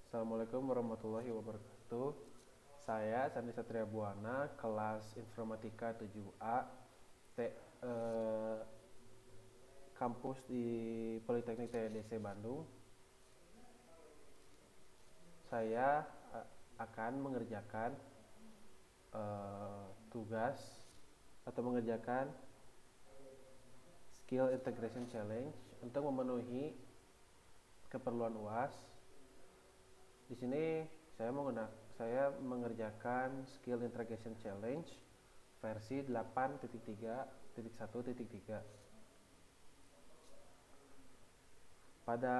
Assalamualaikum warahmatullahi wabarakatuh. Saya Sandi Satria Buana, kelas Informatika 7A, kampus di Politeknik TDC Bandung. Saya akan mengerjakan tugas atau mengerjakan Skill Integration Challenge untuk memenuhi keperluan UAS. Di sini saya mengerjakan Skill Integration Challenge versi 8.3.1.3. Pada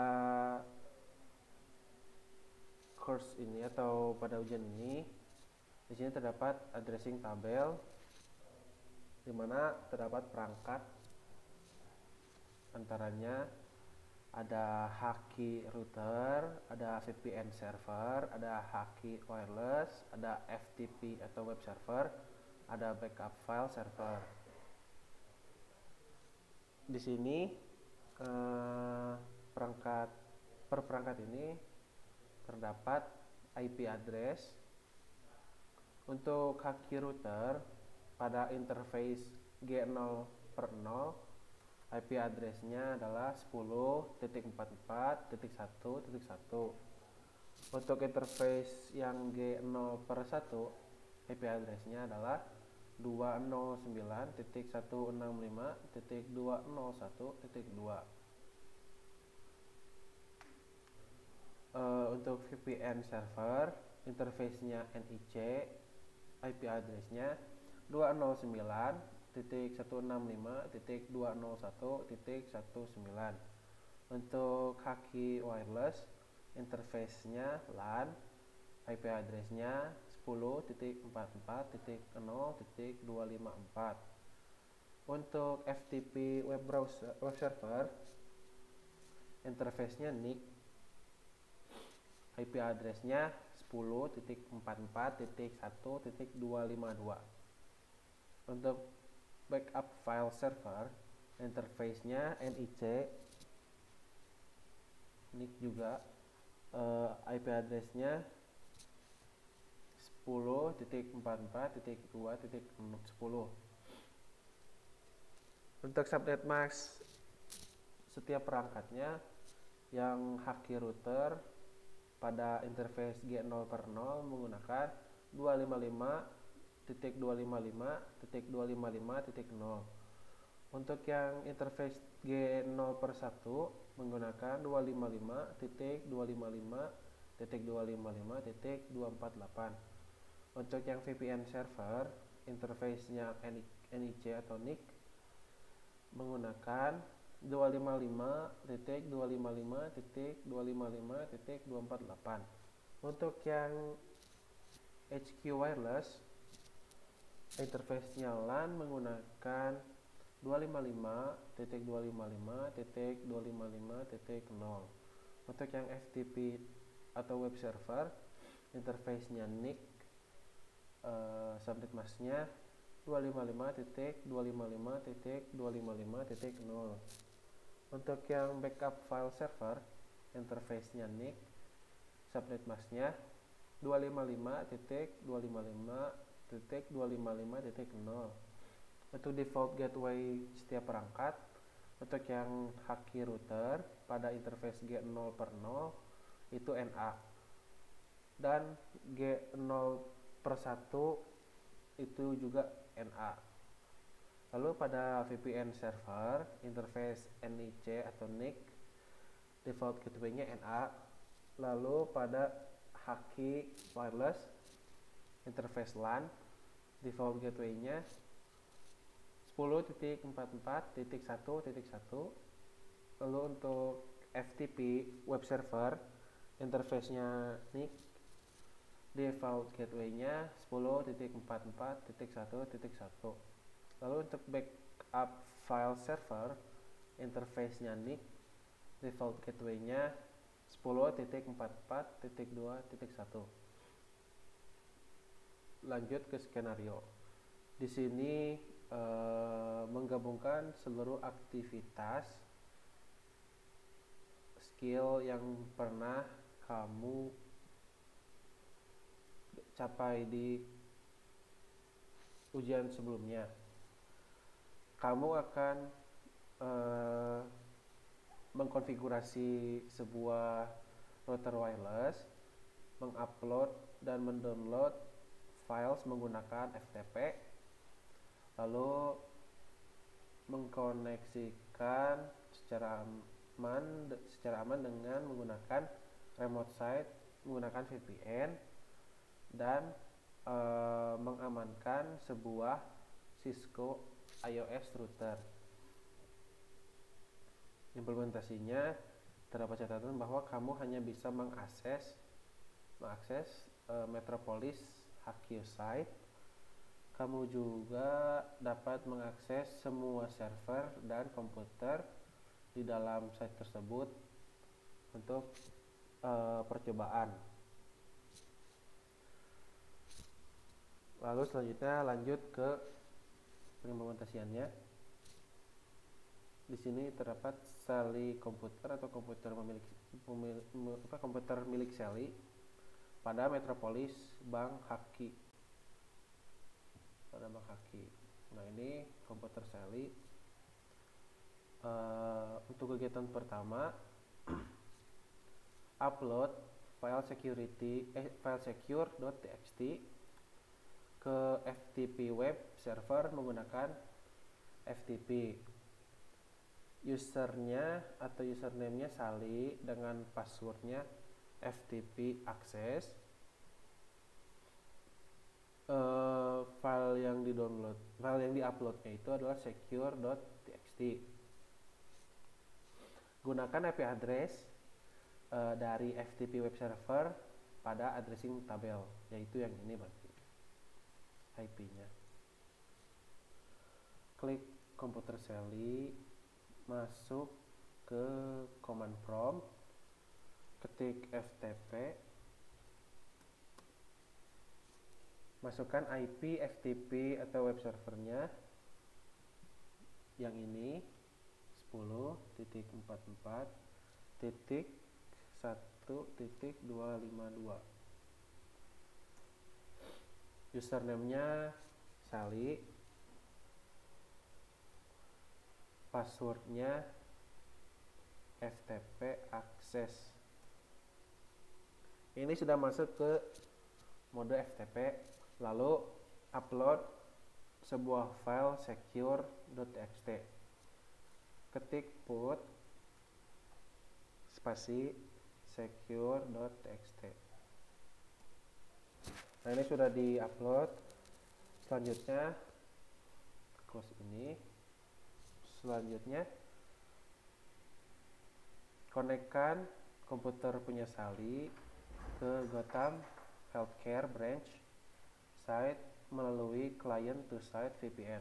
course ini atau pada ujian ini, di sini terdapat addressing tabel di mana terdapat perangkat, antaranya ada Haki router, ada VPN server, ada Haki wireless, ada FTP atau web server, ada backup file server. Di sini per perangkat ini terdapat IP address. Untuk Haki router pada interface G0/0, IP address-nya adalah 10.44.1.1. Untuk interface yang G0/1, IP address-nya adalah 209.165.201.2. Untuk VPN server, interface-nya NIC, IP address-nya 209.165.201.19. Untuk Haki wireless, interface-nya LAN, IP address-nya 10.44.0.254. Untuk FTP web server, interface-nya NIC, IP address-nya 10.44.1.252. Untuk backup file server, interface-nya NIC, NIC juga, IP address-nya 10.44.2.10. Untuk subnet mask setiap perangkatnya, yang Haki router pada interface G0/0 menggunakan 255.255.255.0. Untuk yang interface G0/1 menggunakan 255.255.255.248. Untuk yang VPN server, interface-nya NIC atau NIC menggunakan 255.255.255.248. Untuk yang HQ wireless, interface-nya LAN menggunakan 255.255.255.0. Untuk yang FTP atau web server, interface-nya NIC, subnet mask-nya 255.255.255.0. Untuk yang backup file server, interface-nya NIC, subnet mask-nya 255.255.255.0. Untuk default gateway setiap perangkat, untuk yang Haki router pada interface G0/0 itu NA, dan G0/1 itu juga NA. Lalu pada VPN server, interface NIC atau NIC, default gateway-nya NA. Lalu pada Haki wireless, interface LAN, default gateway-nya 10.44.1.1. Lalu untuk FTP web server, interface-nya NIC, default gateway-nya 10.44.1.1. Lalu untuk backup file server, interface-nya NIC, default gateway-nya 10.44.2.1. Lanjut ke skenario. Di sini menggabungkan seluruh aktivitas skill yang pernah kamu capai di ujian sebelumnya, kamu akan mengkonfigurasi sebuah router wireless, mengupload dan mendownload files menggunakan FTP, lalu mengkoneksikan secara aman dengan menggunakan remote site menggunakan VPN dan mengamankan sebuah Cisco IOS router. Implementasinya terdapat catatan bahwa kamu hanya bisa mengakses Metropolis HQ site. Kamu juga dapat mengakses semua server dan komputer di dalam site tersebut untuk percobaan. Lalu selanjutnya lanjut ke pengimplementasiannya. Di sini terdapat Sally komputer atau komputer milik Sally pada Metropolis Bank Haki. Nah, ini komputer Sally. Untuk kegiatan pertama, upload file secure.txt ke FTP web server menggunakan FTP. Usernya atau username-nya Sally dengan passwordnya FTP access. File yang diuploadnya itu adalah secure.txt. Gunakan IP address dari FTP web server pada addressing tabel, yaitu yang ini berarti IP-nya. Klik komputer Sally, masuk ke command prompt, ketik FTP, masukkan IP FTP atau web servernya yang ini 10.44.1.252. Username-nya Sally, passwordnya FTP access. Ini sudah masuk ke mode FTP. Lalu upload sebuah file secure.txt. Ketik put spasi secure.txt. Nah, ini sudah di-upload. Selanjutnya close ini. Selanjutnya konekkan komputer punya Sally ke Gotham Healthcare branch site melalui client to site VPN.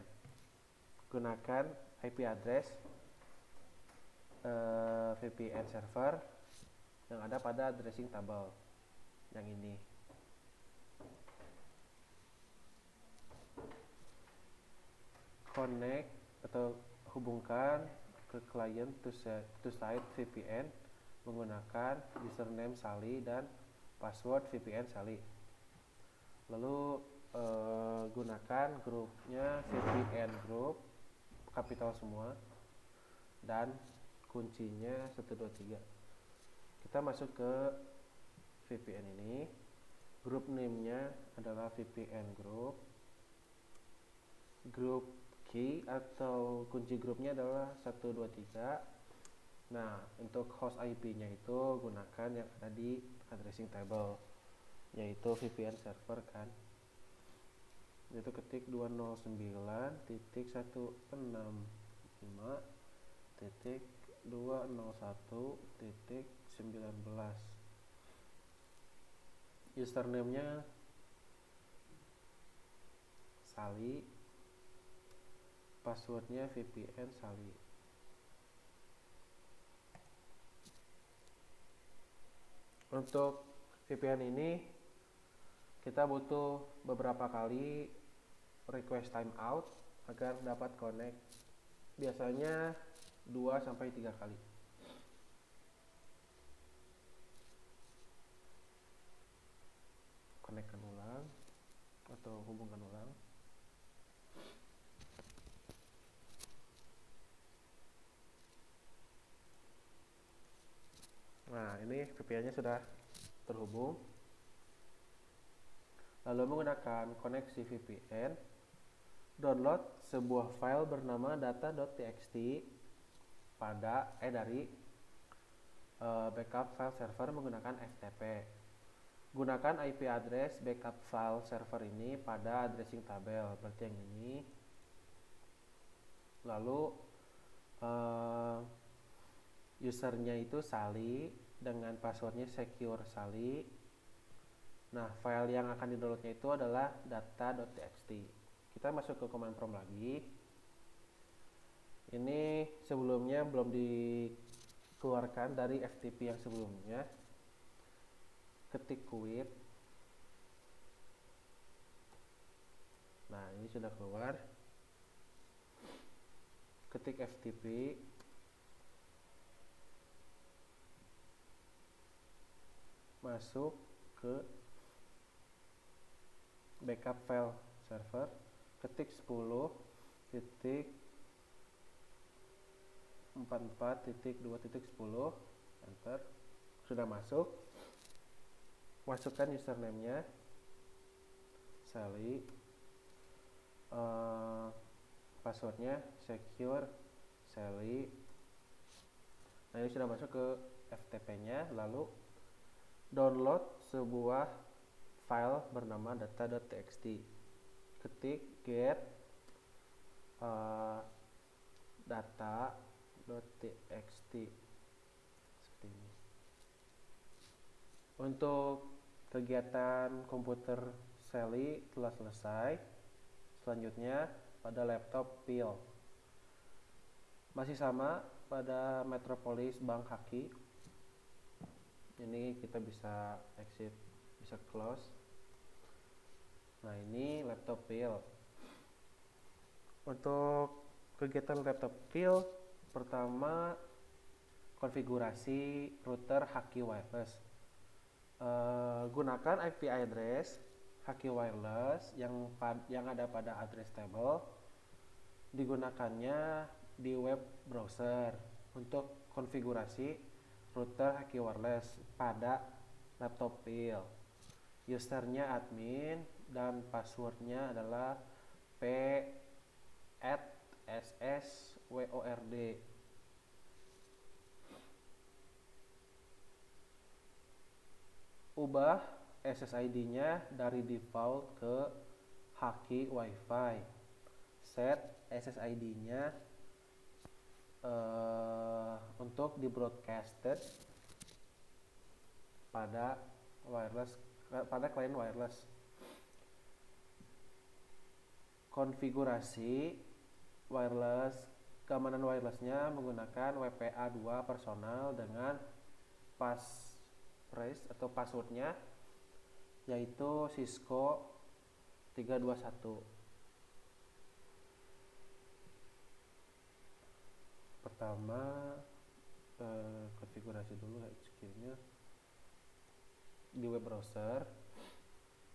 Gunakan IP address VPN server yang ada pada addressing table yang ini. Connect atau hubungkan ke client to site VPN menggunakan username Sally dan password VPN Sally. Lalu gunakan grupnya VPN group kapital semua dan kuncinya 123. Kita masuk ke VPN ini. Grup name-nya adalah VPN group. Grup key atau kunci grupnya adalah 123. Nah, untuk host IP-nya itu gunakan yang ada di addressing table, yaitu VPN server kan. Itu ketik 209.165.201.19. Username-nya Sally, passwordnya VPN Sally. Untuk VPN ini kita butuh beberapa kali request timeout agar dapat connect. Biasanya 2-3 kali. Konekkan ulang. atau hubungkan ulang. Nah, ini VPN-nya sudah terhubung. Lalu menggunakan koneksi VPN, download sebuah file bernama data.txt dari backup file server menggunakan FTP. Gunakan IP address backup file server ini pada addressing tabel, berarti yang ini. Lalu usernya itu Sally dengan passwordnya secure Sally. Nah, file yang akan di-downloadnya itu adalah data.txt. Kita masuk ke command prompt lagi. Ini sebelumnya belum dikeluarkan dari FTP yang sebelumnya. Ketik quit. Nah, ini sudah keluar. Ketik FTP. Masuk ke backup file server, ketik 10.44.2.10, enter. Sudah masuk. Masukkan username-nya Sally, passwordnya secure Sally. Nah, ini sudah masuk ke FTP-nya. Lalu download sebuah file bernama data.txt. Ketik get data.txt seperti ini. Untuk kegiatan komputer Sally telah selesai. Selanjutnya pada laptop Phil. Masih sama pada Metropolis Bank Haki. Ini kita bisa exit, bisa close. Nah, ini laptop Phil. Untuk kegiatan laptop Phil, pertama konfigurasi router Haki Wireless. Gunakan IP address Haki Wireless yang ada pada address table. Digunakannya di web browser untuk konfigurasi router Haki Wireless pada laptop Phil. Usernya admin dan passwordnya adalah p@ssword. Ubah SSID-nya dari default ke Haki Wi-Fi. Set SSID-nya untuk di broadcasted pada klien wireless. Konfigurasi wireless, keamanan wirelessnya menggunakan WPA2 personal dengan passphrase atau passwordnya yaitu Cisco 321. Pertama konfigurasi dulu HQ-nya di web browser.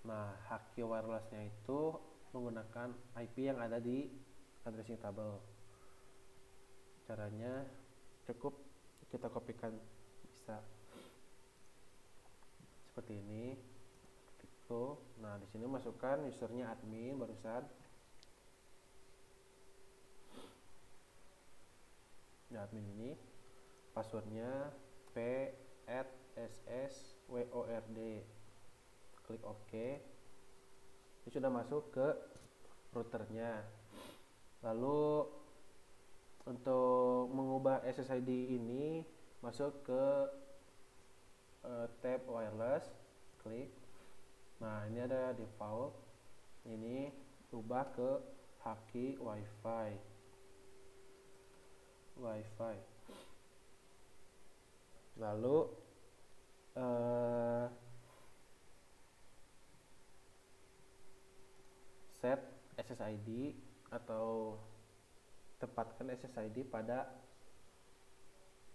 Nah, Haki Wireless-nya itu menggunakan IP yang ada di addressing table. Caranya cukup kita kopikan, bisa seperti ini. Nah, di sini masukkan usernya admin barusan. Nah, admin ini passwordnya p@ssword. Klik OK. Ini sudah masuk ke routernya. Lalu untuk mengubah SSID ini masuk ke tab wireless, klik. Nah, ini ada default. Ini ubah ke Haki Wi-Fi. Lalu set SSID atau tempatkan SSID pada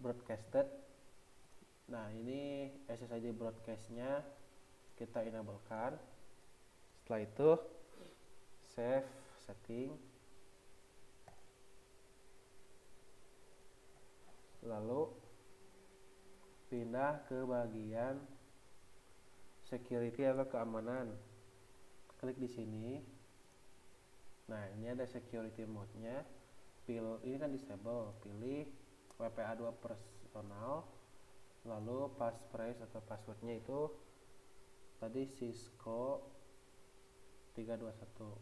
broadcasted. Nah, ini SSID broadcastnya kita enablekan. Setelah itu save setting, lalu pindah ke bagian security atau keamanan, klik di sini. Nah, ini ada security mode-nya. Ini kan disable, pilih WPA2 personal, lalu passphrase atau passwordnya itu tadi Cisco 321.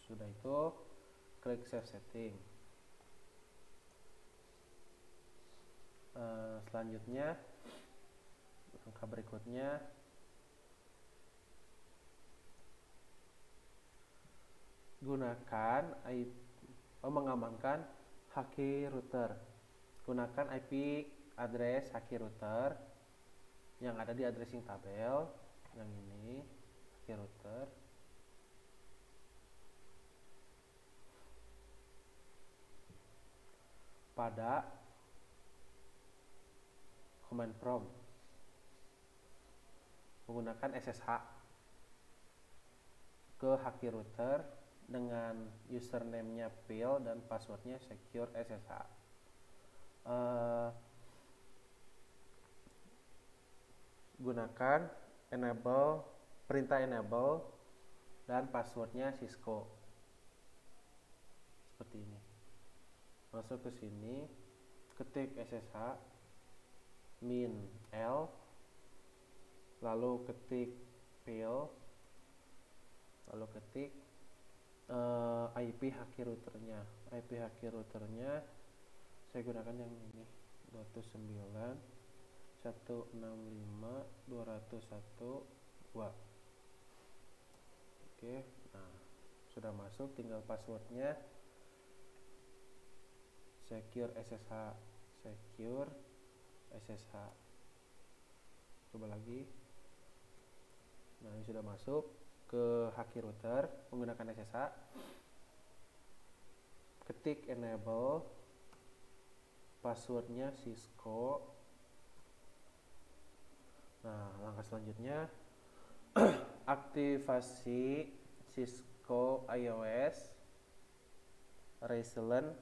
Sudah itu klik save setting. Selanjutnya langkah berikutnya gunakan mengamankan haki router. Gunakan IP address haki router yang ada di addressing tabel yang ini, haki router. Pada command prompt menggunakan SSH ke haki router dengan username-nya Phil dan passwordnya secure SSH. Gunakan perintah enable dan passwordnya Cisco seperti ini. Masuk ke sini, ketik SSH min L, lalu ketik Phil, lalu ketik IP haki routernya. IP haki routernya saya gunakan yang ini 209.165.201.2. Oke, nah sudah masuk, tinggal passwordnya secure SSH, secure SSH. Coba lagi. Nah, ini sudah masuk ke haki router menggunakan SSH. Ketik enable, passwordnya Cisco. Nah, langkah selanjutnya aktivasi Cisco iOS resilient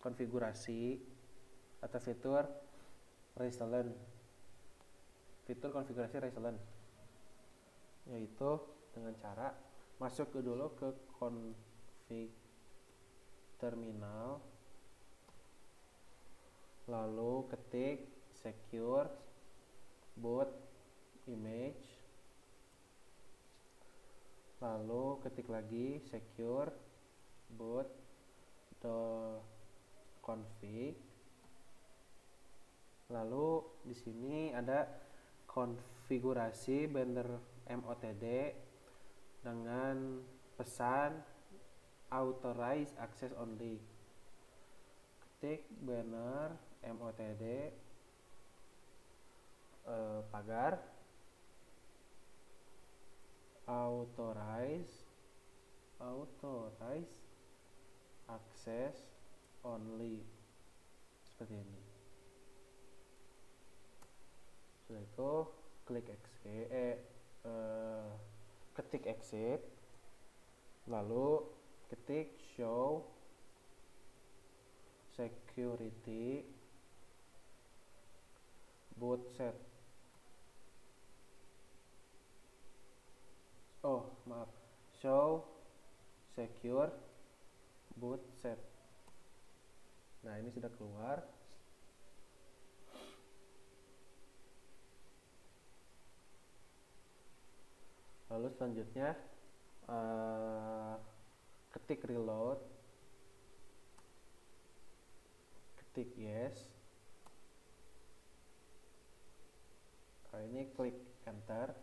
konfigurasi atau fitur konfigurasi resilient, yaitu dengan cara masuk dulu ke config terminal, lalu ketik secure boot image, lalu ketik lagi secure boot config, lalu di sini ada konfigurasi banner MOTD dengan pesan authorize access only. Ketik banner MOTD pagar authorize access only, seperti ini. Setelah itu klik ketik exit, lalu ketik show security boot set. Show secure boot set. Nah, ini sudah keluar. Lalu selanjutnya ketik reload, ketik yes. Nah, ini klik enter.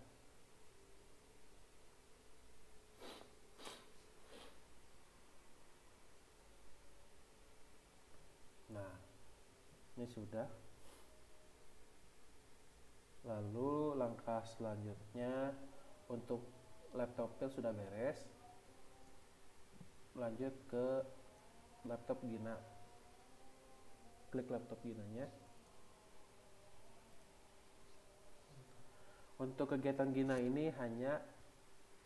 Nah, ini sudah. Lalu langkah selanjutnya untuk laptop Phil sudah beres. Lanjut ke laptop Gina. Klik laptop Ginanya. Untuk kegiatan Gina ini hanya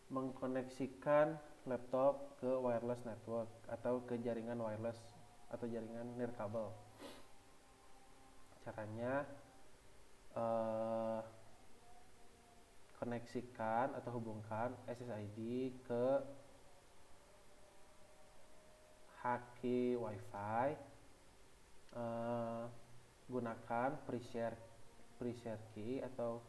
mengkoneksikan laptop ke wireless network atau ke jaringan wireless atau jaringan nirkabel. Caranya koneksikan atau hubungkan SSID ke haki WiFi, gunakan pre-share key atau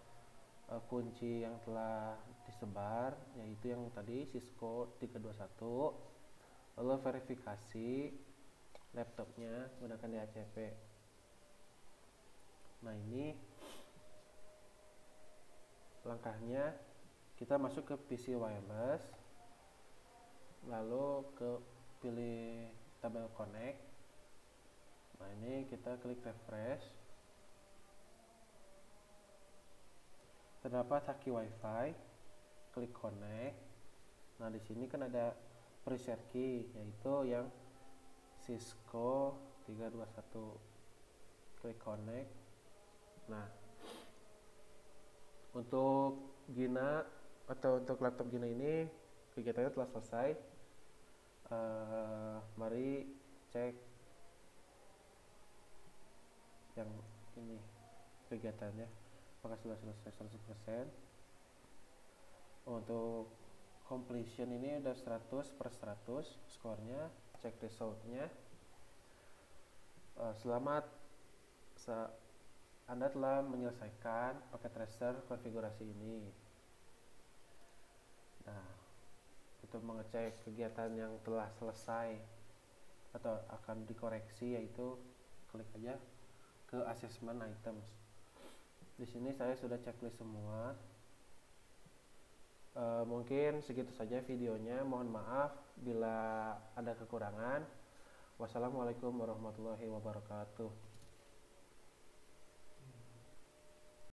kunci yang telah disebar, yaitu yang tadi Cisco 321, lalu verifikasi laptopnya menggunakan DHCP. Nah, ini langkahnya. Kita masuk ke PC wireless, lalu pilih tabel connect. Nah, ini kita klik refresh. Terdapat haki WiFi, klik connect. Nah, di sini kan ada pre-share key, yaitu yang Cisco 321. Klik connect. Nah, untuk Gina atau untuk laptop Gina ini kegiatannya telah selesai. Mari cek yang ini kegiatannya apakah sudah selesai 100%. Untuk completion ini udah 100/100 skornya. Cek resultnya. Selamat, Anda telah menyelesaikan paket tracer konfigurasi ini. Nah, untuk mengecek kegiatan yang telah selesai atau akan dikoreksi, yaitu klik aja ke assessment items. Di sini saya sudah checklist semua. Mungkin segitu saja videonya. Mohon maaf bila ada kekurangan. Wassalamualaikum warahmatullahi wabarakatuh.